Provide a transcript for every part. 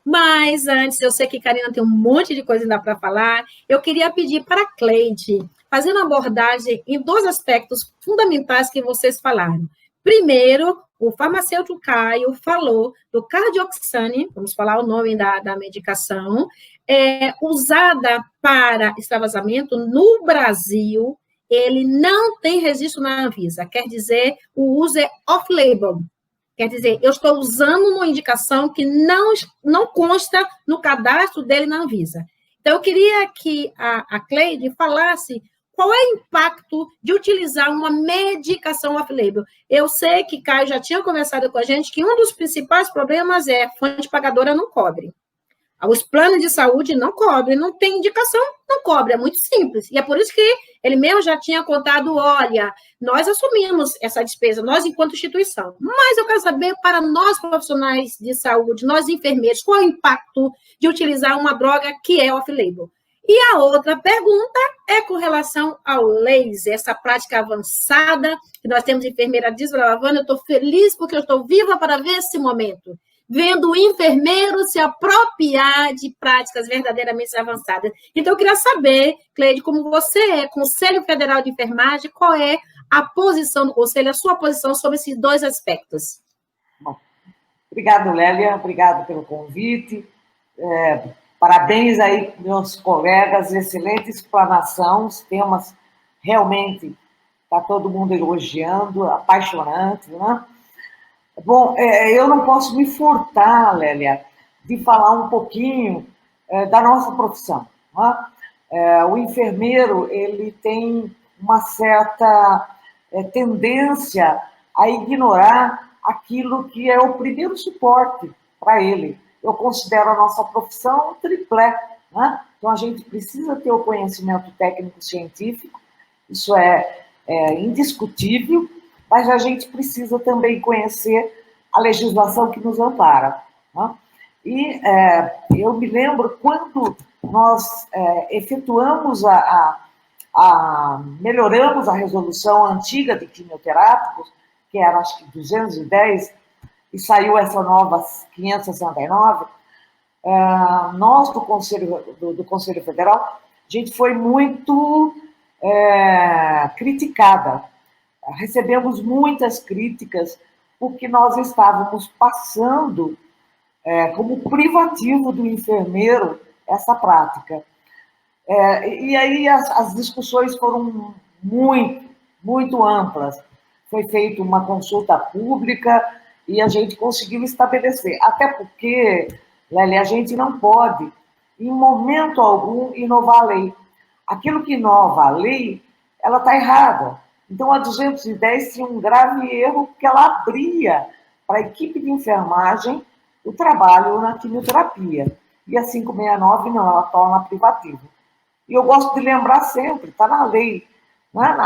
Mas antes, eu sei que Karina tem um monte de coisa ainda para falar. Eu queria pedir para a Cleide fazer uma abordagem em dois aspectos fundamentais que vocês falaram. Primeiro, o farmacêutico Caio falou do Cardioxane, vamos falar o nome da medicação, usada para extravasamento no Brasil. Ele não tem registro na Anvisa, quer dizer, o uso é off-label. Quer dizer, eu estou usando uma indicação que não consta no cadastro dele na Anvisa. Então, eu queria que a Cleide falasse qual é o impacto de utilizar uma medicação off-label. Eu sei que Caio já tinha conversado com a gente que um dos principais problemas é a fonte pagadora não cobre. Os planos de saúde não cobrem, não tem indicação, não cobre, é muito simples. E é por isso que ele mesmo já tinha contado, olha, nós assumimos essa despesa, nós enquanto instituição. Mas eu quero saber, para nós profissionais de saúde, nós enfermeiros, qual é o impacto de utilizar uma droga que é off-label? E a outra pergunta é com relação ao laser, essa prática avançada, que nós temos enfermeira desbravando, eu estou feliz porque eu estou viva para ver esse momento, vendo o enfermeiro se apropriar de práticas verdadeiramente avançadas. Então, eu queria saber, Cleide, como você é Conselho Federal de Enfermagem, qual é a posição do Conselho, a sua posição sobre esses dois aspectos? Bom, obrigado, Lélia, obrigado pelo convite. Parabéns aí, meus colegas, excelente explanação, os temas realmente está todo mundo elogiando, apaixonante, né? Bom, eu não posso me furtar, Lélia, de falar um pouquinho da nossa profissão. Né? O enfermeiro ele tem uma certa tendência a ignorar aquilo que é o primeiro suporte para ele. Eu considero a nossa profissão um triplé. Né? Então, a gente precisa ter o conhecimento técnico-científico, isso é indiscutível, mas a gente precisa também conhecer a legislação que nos ampara. Né? E eu me lembro quando nós efetuamos melhoramos a resolução antiga de quimioterápicos, que era acho que 210, e saiu essa nova 569, nós do Conselho Federal, a gente foi muito criticada. Recebemos muitas críticas porque nós estávamos passando como privativo do enfermeiro essa prática. E aí as discussões foram muito amplas. Foi feita uma consulta pública e a gente conseguiu estabelecer. Até porque, Lélia, a gente não pode, em momento algum, inovar a lei. Aquilo que inova a lei, ela está errada. Então, a 210 tinha um grave erro, porque ela abria para a equipe de enfermagem o trabalho na quimioterapia. E a 569, não, ela torna privativo. E eu gosto de lembrar sempre, está na lei, né?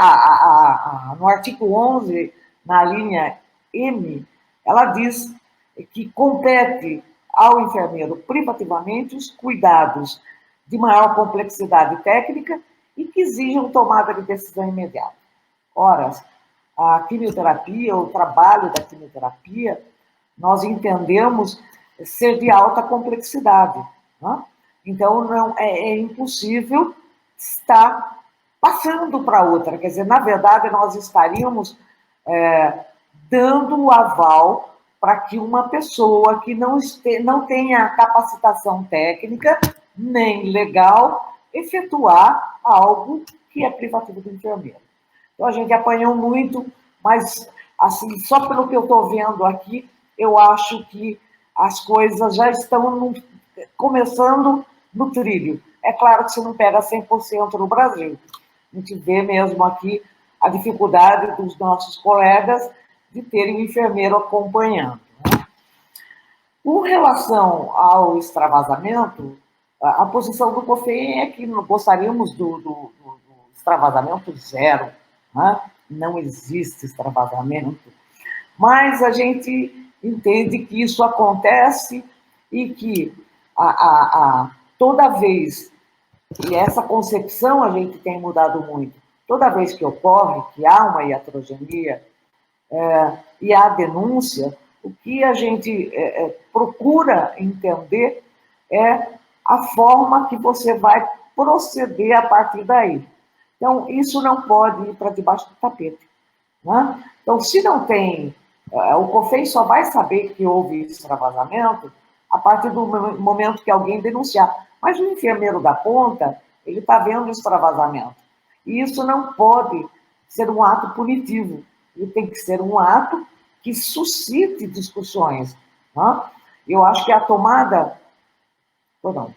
No artigo 11, na linha M, ela diz que compete ao enfermeiro privativamente os cuidados de maior complexidade técnica e que exijam tomada de decisão imediata. Ora, a quimioterapia, o trabalho da quimioterapia, nós entendemos ser de alta complexidade. Né? Então, não é impossível estar passando para outra. Quer dizer, na verdade, nós estaríamos dando o aval para que uma pessoa que não tenha capacitação técnica nem legal efetuar algo que é privativo do enfermeiro. Então, a gente apanhou muito, mas, assim, só pelo que eu estou vendo aqui, eu acho que as coisas já estão começando no trilho. É claro que você não pega 100% no Brasil. A gente vê mesmo aqui a dificuldade dos nossos colegas de terem um enfermeiro acompanhando. Né? Com relação ao extravasamento, a posição do COFEM é que gostaríamos do extravasamento zero. Né? Não existe extravasamento, mas a gente entende que isso acontece e que toda vez, e essa concepção a gente tem mudado muito, toda vez que ocorre, que há uma iatrogenia e há denúncia, O que a gente procura entender é a forma que você vai proceder a partir daí. Então, isso não pode ir para debaixo do tapete. Né? Então, se não tem, o COFEI só vai saber que houve extravasamento a partir do momento que alguém denunciar. Mas o enfermeiro da ponta, ele está vendo o extravasamento. E isso não pode ser um ato punitivo. Ele tem que ser um ato que suscite discussões. Né? Eu acho que a tomada... Perdão.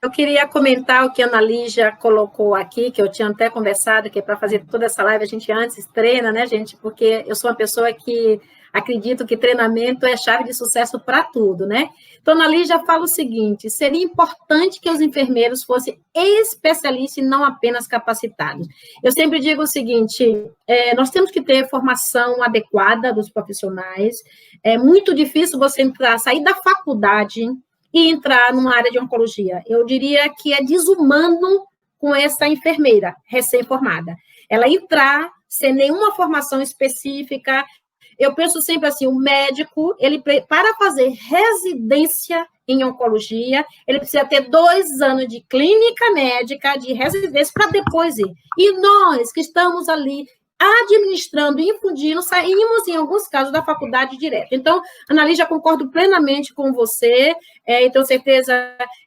Eu queria comentar o que a Ana Lígia colocou aqui, que eu tinha até conversado, que é para fazer toda essa live, a gente antes treina, né, gente? Porque eu sou uma pessoa que acredito que treinamento é chave de sucesso para tudo, né? Então, a Ana Lígia fala o seguinte, seria importante que os enfermeiros fossem especialistas e não apenas capacitados. Eu sempre digo o seguinte, nós temos que ter formação adequada dos profissionais, é muito difícil você sair da faculdade e entrar numa área de oncologia. Eu diria que é desumano com essa enfermeira recém-formada. Ela entrar sem nenhuma formação específica. Eu penso sempre assim, o médico, ele para fazer residência em oncologia, ele precisa ter 2 anos de clínica médica, de residência, para depois ir. E nós que estamos ali administrando e infundindo, saímos, em alguns casos, da faculdade direto. Então, Ana Lígia, concordo plenamente com você, e tenho certeza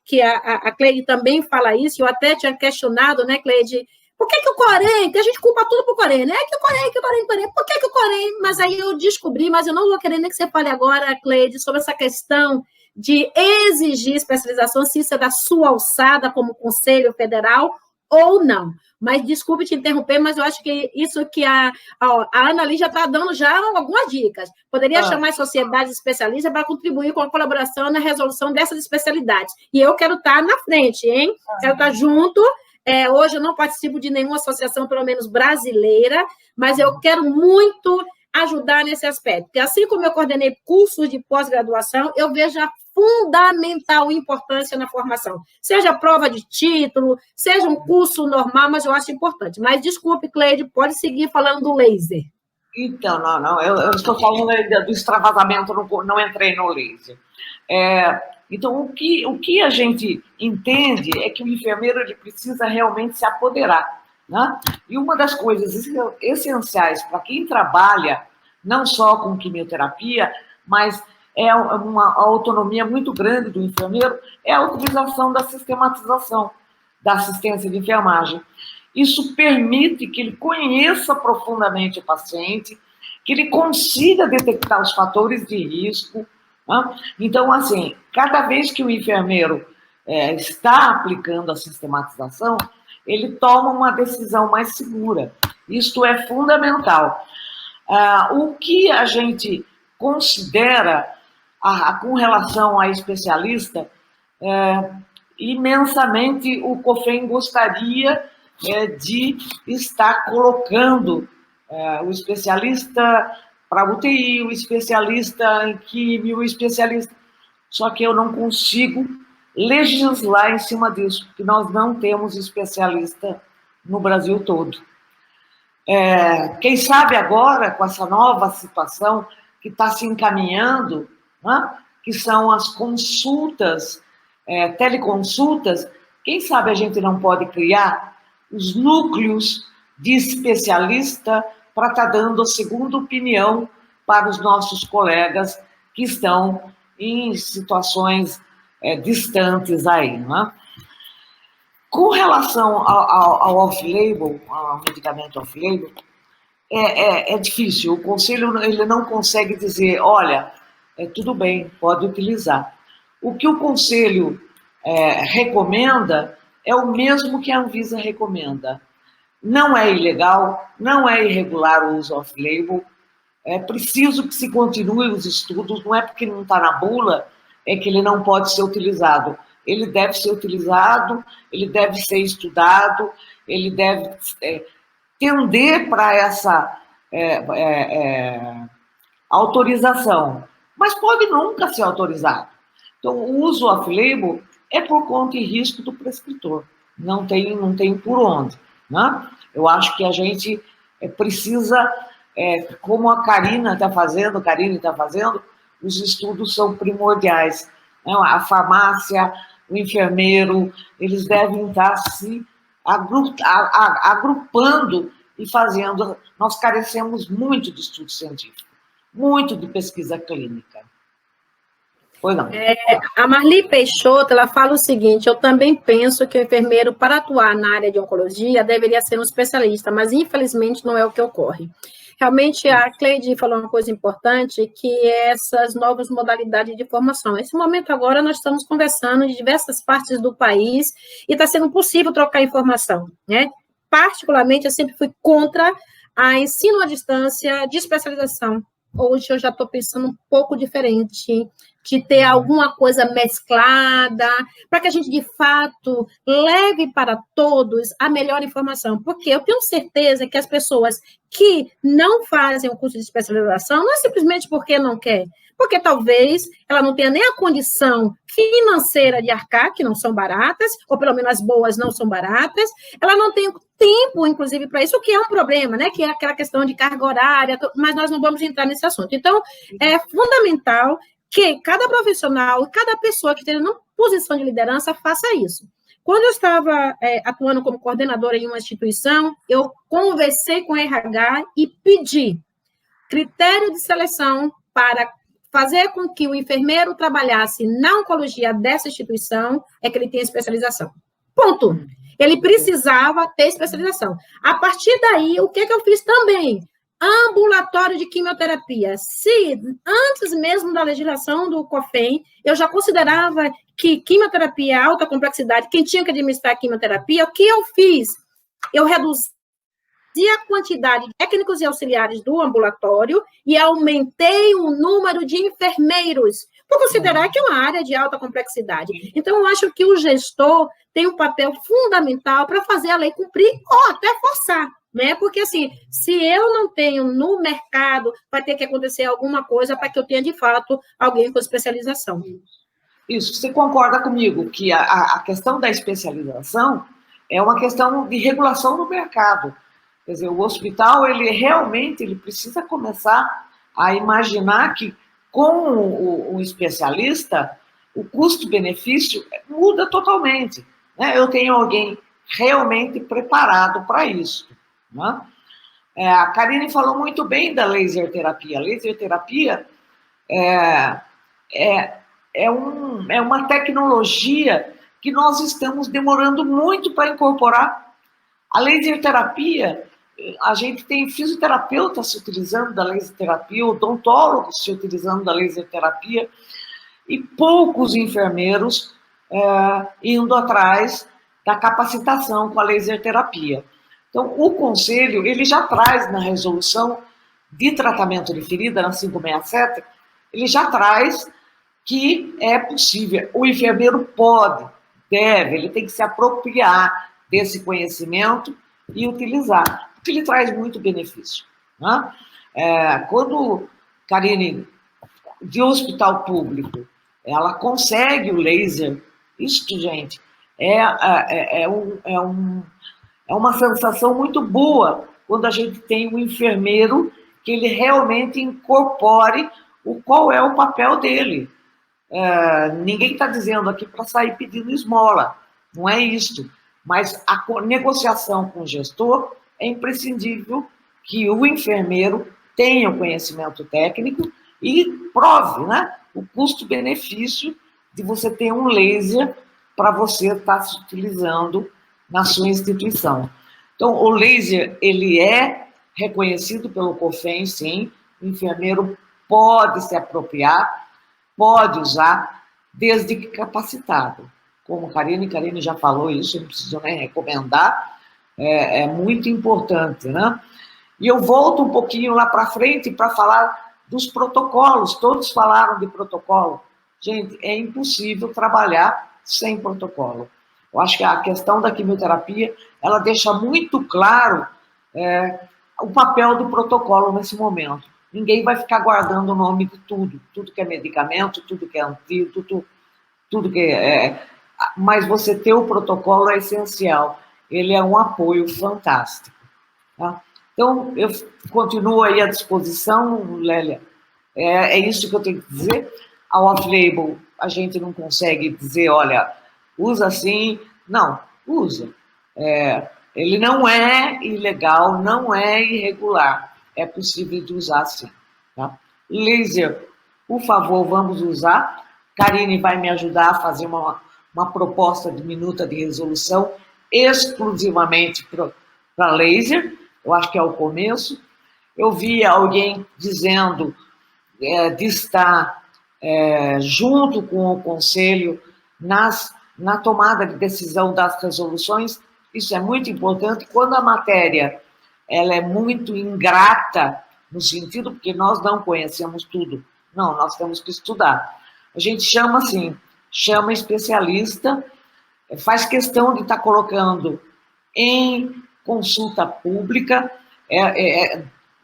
que a Cleide também fala isso, eu até tinha questionado, né, Cleide, por que o Corém, que a gente culpa tudo pro Corém, né, que o Corém, por que o Corém? Mas aí eu descobri, mas eu não vou querer nem que você fale agora, Cleide, sobre essa questão de exigir especialização, se isso é da sua alçada como Conselho Federal ou não. Mas, desculpe te interromper, mas eu acho que isso que a Ana Lígia está dando já algumas dicas. Poderia chamar sociedades especialistas para contribuir com a colaboração na resolução dessas especialidades. E eu quero estar na frente, hein? Quero estar junto. Hoje eu não participo de nenhuma associação, pelo menos brasileira, mas eu quero muito ajudar nesse aspecto. Porque assim como eu coordenei cursos de pós-graduação, eu vejo a fundamental importância na formação. Seja prova de título, seja um curso normal, mas eu acho importante. Mas, desculpe, Cleide, pode seguir falando do laser. Então, não, eu estou falando do extravasamento, não entrei no laser. Então, o que a gente entende é que o enfermeiro ele precisa realmente se apoderar. Né? E uma das coisas essenciais para quem trabalha, não só com quimioterapia, mas é uma autonomia muito grande do enfermeiro, é a utilização da sistematização da assistência de enfermagem. Isso permite que ele conheça profundamente o paciente, que ele consiga detectar os fatores de risco. Né? Então, assim, cada vez que o enfermeiro está aplicando a sistematização, ele toma uma decisão mais segura. Isto é fundamental. O que a gente considera com relação a especialista, imensamente o COFEM gostaria de estar colocando o especialista para UTI, o especialista em químio, o especialista... Só que eu não consigo legislar em cima disso, porque nós não temos especialista no Brasil todo. Quem sabe agora, com essa nova situação que está se encaminhando, né, que são as consultas, teleconsultas, quem sabe a gente não pode criar os núcleos de especialista para estar dando a segunda opinião para os nossos colegas que estão em situações distantes aí, né? Com relação ao off-label, ao medicamento off-label, é difícil. O conselho ele não consegue dizer, olha, tudo bem, pode utilizar. O que o conselho recomenda é o mesmo que a Anvisa recomenda. Não é ilegal, não é irregular o uso off-label, é preciso que se continue os estudos, não é porque não está na bula, é que ele não pode ser utilizado. Ele deve ser utilizado, ele deve ser estudado, ele deve tender para essa autorização, mas pode nunca ser autorizado. Então, o uso off-label é por conta e risco do prescritor, não tem por onde. Né? Eu acho que a gente precisa como a Karine está fazendo, os estudos são primordiais. A farmácia, o enfermeiro, eles devem estar se agrupando e fazendo. Nós carecemos muito de estudo científico, muito de pesquisa clínica. Pois não. A Marli Peixoto, ela fala o seguinte: eu também penso que o enfermeiro, para atuar na área de oncologia, deveria ser um especialista, mas infelizmente não é o que ocorre. Realmente, a Cleide falou uma coisa importante, que é essas novas modalidades de formação. Nesse momento agora, nós estamos conversando de diversas partes do país e está sendo possível trocar informação, né? Particularmente, eu sempre fui contra a ensino à distância de especialização. Hoje eu já estou pensando um pouco diferente, de ter alguma coisa mesclada, para que a gente, de fato, leve para todos a melhor informação. Porque eu tenho certeza que as pessoas que não fazem o curso de especialização não é simplesmente porque não quer, porque talvez ela não tenha nem a condição financeira de arcar, que não são baratas, ou pelo menos as boas não são baratas, ela não tem tempo, inclusive, para isso, o que é um problema, né? Que é aquela questão de carga horária, mas nós não vamos entrar nesse assunto. Então, é fundamental que cada profissional e cada pessoa que esteja numa posição de liderança faça isso. Quando eu estava atuando como coordenadora em uma instituição, eu conversei com a RH e pedi critério de seleção para fazer com que o enfermeiro trabalhasse na oncologia dessa instituição, é que ele tenha especialização. Ponto. Ele precisava ter especialização. A partir daí, o que eu fiz também? Ambulatório de quimioterapia. Se antes mesmo da legislação do COFEM, eu já considerava que quimioterapia é alta complexidade, quem tinha que administrar a quimioterapia, o que eu fiz? Eu reduzi a quantidade de técnicos e auxiliares do ambulatório e aumentei o número de enfermeiros, por considerar que é uma área de alta complexidade. Então, eu acho que o gestor tem um papel fundamental para fazer a lei cumprir ou até forçar. Né? Porque, assim, se eu não tenho no mercado, vai ter que acontecer alguma coisa para que eu tenha, de fato, alguém com especialização. Isso, você concorda comigo que a questão da especialização é uma questão de regulação do mercado. Quer dizer, o hospital, ele realmente precisa começar a imaginar que, com o especialista, o custo-benefício muda totalmente. Né? Eu tenho alguém realmente preparado para isso. Né? A Karine falou muito bem da laser terapia. A laser terapia é uma tecnologia que nós estamos demorando muito para incorporar. A laser terapia, a gente tem fisioterapeutas se utilizando da laser terapia, odontólogos se utilizando da laser terapia, e poucos enfermeiros indo atrás da capacitação com a laser terapia. Então, o Conselho, ele já traz na resolução de tratamento de ferida, na 567, ele já traz que é possível. O enfermeiro pode, deve, ele tem que se apropriar desse conhecimento e utilizar, porque ele traz muito benefício. Né? Quando Karine, de hospital público, ela consegue o laser, isso, gente, é uma sensação muito boa quando a gente tem um enfermeiro que ele realmente incorpore qual é o papel dele. Ninguém está dizendo aqui para sair pedindo esmola, não é isso. Mas a negociação com o gestor é imprescindível que o enfermeiro tenha o conhecimento técnico e prove, né, o custo-benefício de você ter um laser para você estar se utilizando na sua instituição. Então, o laser, ele é reconhecido pelo COFEM, sim, o enfermeiro pode se apropriar, pode usar, desde que capacitado. Como Karine já falou isso, não preciso nem recomendar, é muito importante, né? E eu volto um pouquinho lá para frente para falar dos protocolos, todos falaram de protocolo. Gente, é impossível trabalhar sem protocolo. Eu acho que a questão da quimioterapia, ela deixa muito claro o papel do protocolo nesse momento. Ninguém vai ficar guardando o nome de tudo que é medicamento, tudo que é antídoto, tudo que mas você ter o protocolo é essencial. Ele é um apoio fantástico. Tá? Então, eu continuo aí à disposição, Lélia. É isso que eu tenho que dizer. A off-label, a gente não consegue dizer, olha, usa assim. Não, usa. Ele não é ilegal, não é irregular. É possível de usar sim. Tá? Laser, por favor, vamos usar. Karine vai me ajudar a fazer uma proposta de minuta de resolução exclusivamente para laser. Eu acho que é o começo. Eu vi alguém dizendo de estar junto com o Conselho na tomada de decisão das resoluções. Isso é muito importante. Quando a matéria ela é muito ingrata, no sentido porque nós não conhecemos tudo. Não, nós temos que estudar. A gente chama assim, chama especialista, faz questão de estar colocando em consulta pública.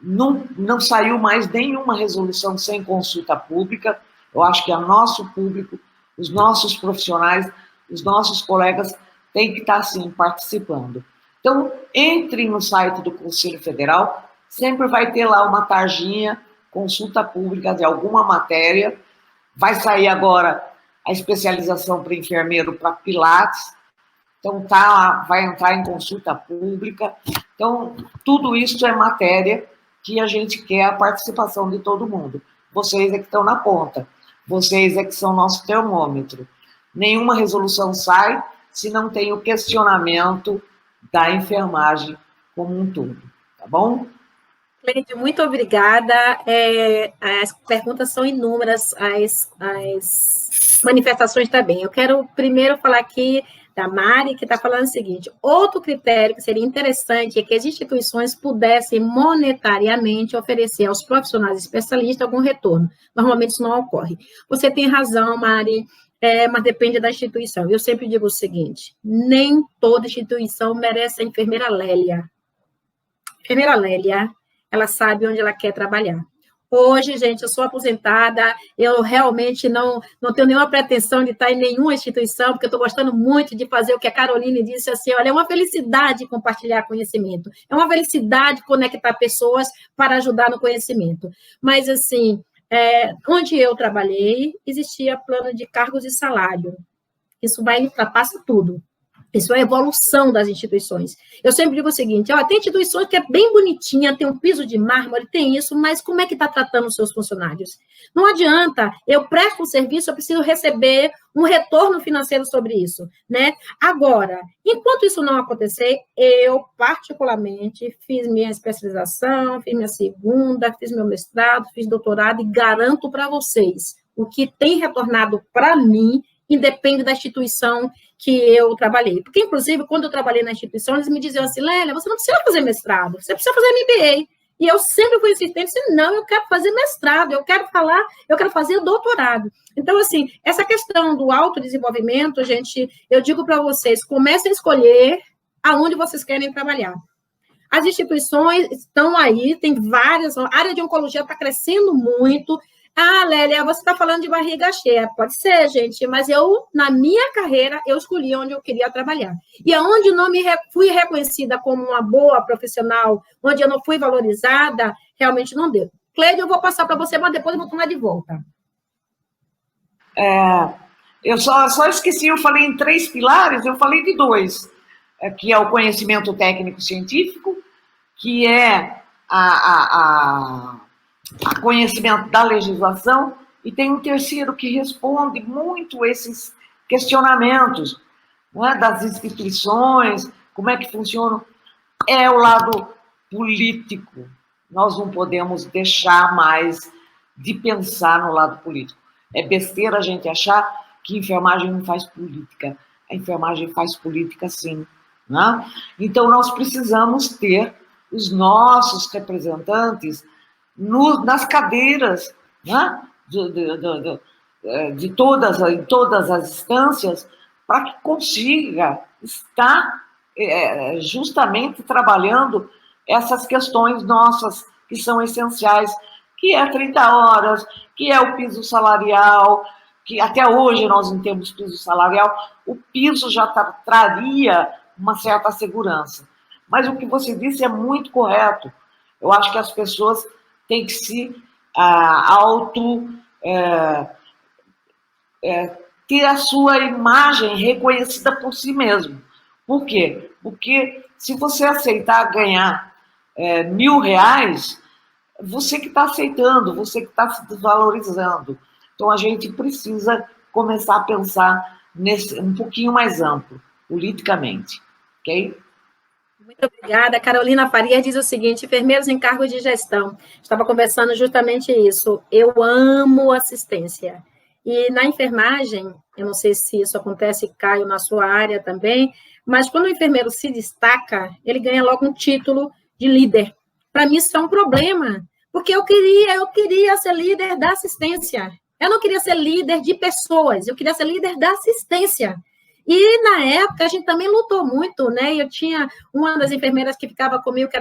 Não saiu mais nenhuma resolução sem consulta pública. Eu acho que o nosso público, os nossos profissionais, os nossos colegas têm que estar, sim, participando. Então, entre no site do Conselho Federal, sempre vai ter lá uma tarjinha, consulta pública de alguma matéria. Vai sair agora a especialização para enfermeiro para Pilates. Então, vai entrar em consulta pública. Então, tudo isso é matéria que a gente quer a participação de todo mundo. Vocês é que estão na ponta. Vocês é que são nosso termômetro. Nenhuma resolução sai se não tem o questionamento da enfermagem como um todo. Tá bom? Cleide, muito obrigada. As perguntas são inúmeras, as manifestações também. Eu quero primeiro falar aqui da Mari, que está falando o seguinte: outro critério que seria interessante é que as instituições pudessem monetariamente oferecer aos profissionais especialistas algum retorno. Normalmente isso não ocorre. Você tem razão, Mari, mas depende da instituição. Eu sempre digo o seguinte: nem toda instituição merece a enfermeira Lélia. Enfermeira Lélia, ela sabe onde ela quer trabalhar. Hoje, gente, eu sou aposentada, eu realmente não tenho nenhuma pretensão de estar em nenhuma instituição, porque eu estou gostando muito de fazer o que a Caroline disse, assim, olha, é uma felicidade compartilhar conhecimento, é uma felicidade conectar pessoas para ajudar no conhecimento. Mas, assim, onde eu trabalhei, existia plano de cargos e salário. Isso ultrapassa tudo. Isso é a evolução das instituições. Eu sempre digo o seguinte, tem instituições que é bem bonitinha, tem um piso de mármore, tem isso, mas como é que está tratando os seus funcionários? Não adianta, eu presto um serviço, eu preciso receber um retorno financeiro sobre isso, né? Agora, enquanto isso não acontecer, eu, particularmente, fiz minha especialização, fiz minha segunda, fiz meu mestrado, fiz doutorado e garanto para vocês, o que tem retornado para mim independe da instituição que eu trabalhei. Porque, inclusive, quando eu trabalhei na instituição, eles me diziam assim, Lélia, você não precisa fazer mestrado, você precisa fazer MBA. E eu sempre fui insistente, disse, não, eu quero fazer mestrado, eu quero fazer doutorado. Então, assim, essa questão do autodesenvolvimento, gente, eu digo para vocês, comecem a escolher aonde vocês querem trabalhar. As instituições estão aí, tem várias, a área de oncologia está crescendo muito. Lélia, você está falando de barriga cheia. Pode ser, gente, mas eu, na minha carreira, eu escolhi onde eu queria trabalhar. E aonde não fui reconhecida como uma boa profissional, onde eu não fui valorizada, realmente não deu. Cleide, eu vou passar para você, mas depois eu vou tomar de volta. Eu só esqueci, eu falei em 3 pilares, eu falei de 2, que é o conhecimento técnico-científico, que é a conhecimento da legislação, e tem um terceiro que responde muito esses questionamentos, não é, das instituições, como é que funcionam, é o lado político. Nós não podemos deixar mais de pensar no lado político. É besteira a gente achar que a enfermagem não faz política. A enfermagem faz política, sim. Né? Então, nós precisamos ter os nossos representantes nas cadeiras, né, em todas as instâncias, para que consiga estar justamente trabalhando essas questões nossas, que são essenciais, que é 30 horas, que é o piso salarial, que até hoje nós não temos piso salarial, o piso já traria uma certa segurança. Mas o que você disse é muito correto. Eu acho que as pessoas têm que se auto... ter a sua imagem reconhecida por si mesmo. Por quê? Porque se você aceitar ganhar R$ 1.000, você que está aceitando, você que está se desvalorizando. Então, a gente precisa começar a pensar um pouquinho mais amplo, politicamente. Ok? Muito obrigada. Carolina Faria diz o seguinte: enfermeiros em cargo de gestão. Estava conversando justamente isso. Eu amo assistência. E na enfermagem, eu não sei se isso acontece, Caio, na sua área também, mas quando o enfermeiro se destaca, ele ganha logo um título de líder. Para mim, isso é um problema, porque eu queria ser líder da assistência. Eu não queria ser líder de pessoas, eu queria ser líder da assistência. E, na época, a gente também lutou muito, né? Eu tinha uma das enfermeiras que ficava comigo, que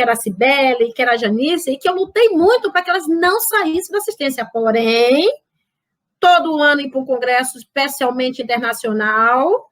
era a Cibele, que era a Janice, e que eu lutei muito para que elas não saíssem da assistência. Porém, todo ano ir para um congresso especialmente internacional,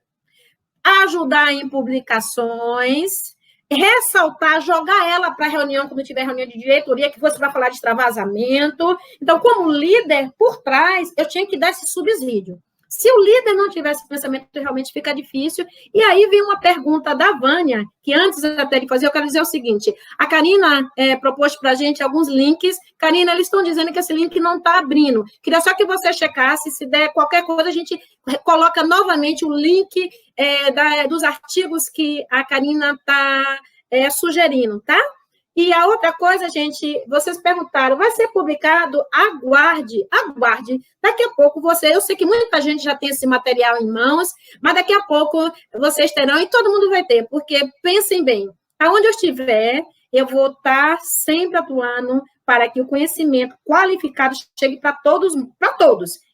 ajudar em publicações, ressaltar, jogar ela para a reunião, quando tiver reunião de diretoria, que fosse para falar de extravasamento. Então, como líder, por trás, eu tinha que dar esse subsídio. Se o líder não tivesse pensamento, realmente fica difícil. E aí vem uma pergunta da Vânia, que antes até de fazer, eu quero dizer o seguinte: a Karina propôs para a gente alguns links. Karina, eles estão dizendo que esse link não está abrindo. Queria só que você checasse, se der qualquer coisa, a gente coloca novamente o link dos artigos que a Karina está sugerindo, tá? E a outra coisa, gente, vocês perguntaram, vai ser publicado? Aguarde. Daqui a pouco eu sei que muita gente já tem esse material em mãos, mas daqui a pouco vocês terão e todo mundo vai ter, porque pensem bem, aonde eu estiver, eu vou estar sempre atuando para que o conhecimento qualificado chegue para todos,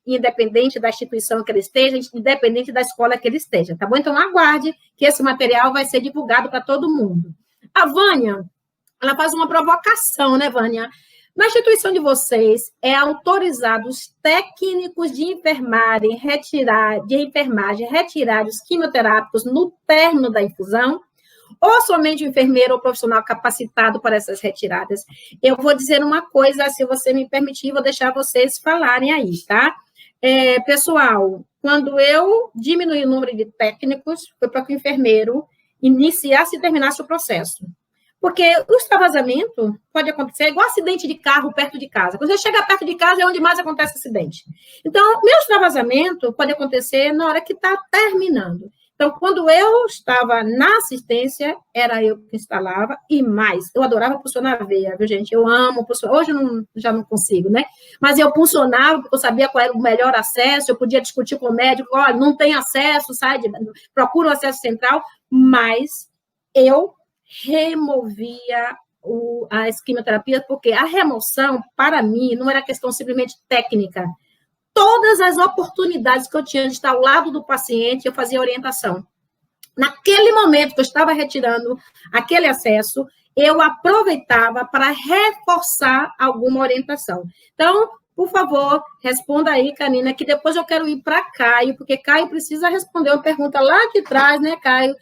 independente da instituição que ele esteja, independente da escola que ele esteja, tá bom? Então, aguarde que esse material vai ser divulgado para todo mundo. A Vânia, ela faz uma provocação, né, Vânia? Na instituição de vocês, é autorizado os técnicos de enfermagem retirar os quimioterápicos no término da infusão? Ou somente o enfermeiro ou profissional capacitado para essas retiradas? Eu vou dizer uma coisa, se você me permitir, vou deixar vocês falarem aí, tá? Pessoal, quando eu diminuí o número de técnicos, foi para que o enfermeiro iniciasse e terminasse o processo. Porque o extravasamento pode acontecer igual acidente de carro perto de casa. Quando você chega perto de casa, é onde mais acontece acidente. Então, meu extravasamento pode acontecer na hora que está terminando. Então, quando eu estava na assistência, era eu que instalava, e mais, eu adorava puncionar a veia, viu, gente? Eu amo puncionar, hoje já não consigo, né? Mas eu puncionava, porque eu sabia qual era o melhor acesso, eu podia discutir com o médico, olha, não tem acesso, procura o acesso central, mas eu removia as quimioterapias, porque a remoção, para mim, não era questão simplesmente técnica. Todas as oportunidades que eu tinha de estar ao lado do paciente, eu fazia orientação. Naquele momento que eu estava retirando aquele acesso, eu aproveitava para reforçar alguma orientação. Então, por favor, responda aí, Karina, que depois eu quero ir para Caio, porque Caio precisa responder uma pergunta lá de trás, né, Caio,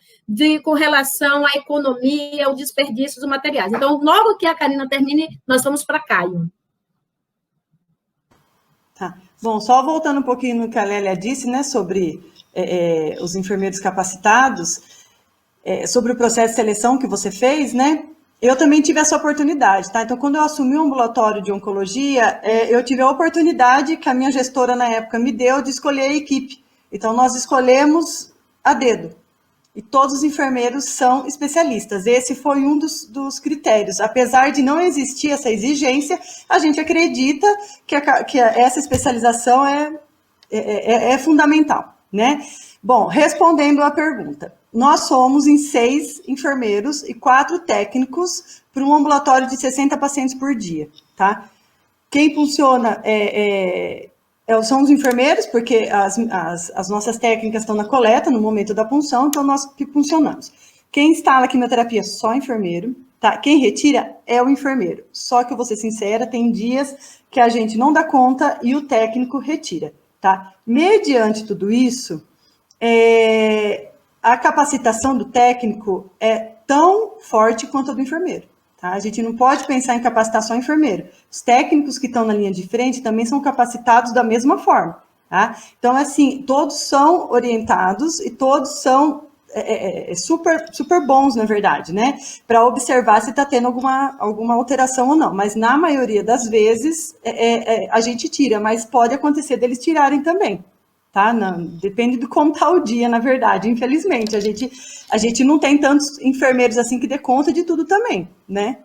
com relação à economia, ao desperdício dos materiais. Então, logo que a Karina termine, nós vamos para Caio. Tá. Bom, só voltando um pouquinho no que a Lélia disse, né, sobre os enfermeiros capacitados, sobre o processo de seleção que você fez, né, eu também tive essa oportunidade, tá? Então, quando eu assumi o ambulatório de oncologia, eu tive a oportunidade que a minha gestora na época me deu de escolher a equipe. Então, nós escolhemos a dedo. E todos os enfermeiros são especialistas. Esse foi um dos critérios. Apesar de não existir essa exigência, a gente acredita que essa especialização é fundamental, né? Bom, respondendo à pergunta, nós somos em 6 enfermeiros e 4 técnicos para um ambulatório de 60 pacientes por dia, tá? Quem funciona são os enfermeiros, porque as nossas técnicas estão na coleta, no momento da punção, então nós que funcionamos. Quem instala a quimioterapia, só enfermeiro, tá? Quem retira é o enfermeiro. Só que eu vou ser sincera, tem dias que a gente não dá conta e o técnico retira, tá? Mediante tudo isso, a capacitação do técnico é tão forte quanto a do enfermeiro, tá? A gente não pode pensar em capacitar só enfermeiro. Os técnicos que estão na linha de frente também são capacitados da mesma forma, tá? Então, assim, todos são orientados e todos são super bons, na verdade, né? Para observar se está tendo alguma alteração ou não. Mas, na maioria das vezes, a gente tira, mas pode acontecer deles tirarem também, tá? Não, depende de como está o dia, na verdade, infelizmente. A gente não tem tantos enfermeiros assim que dê conta de tudo também, né?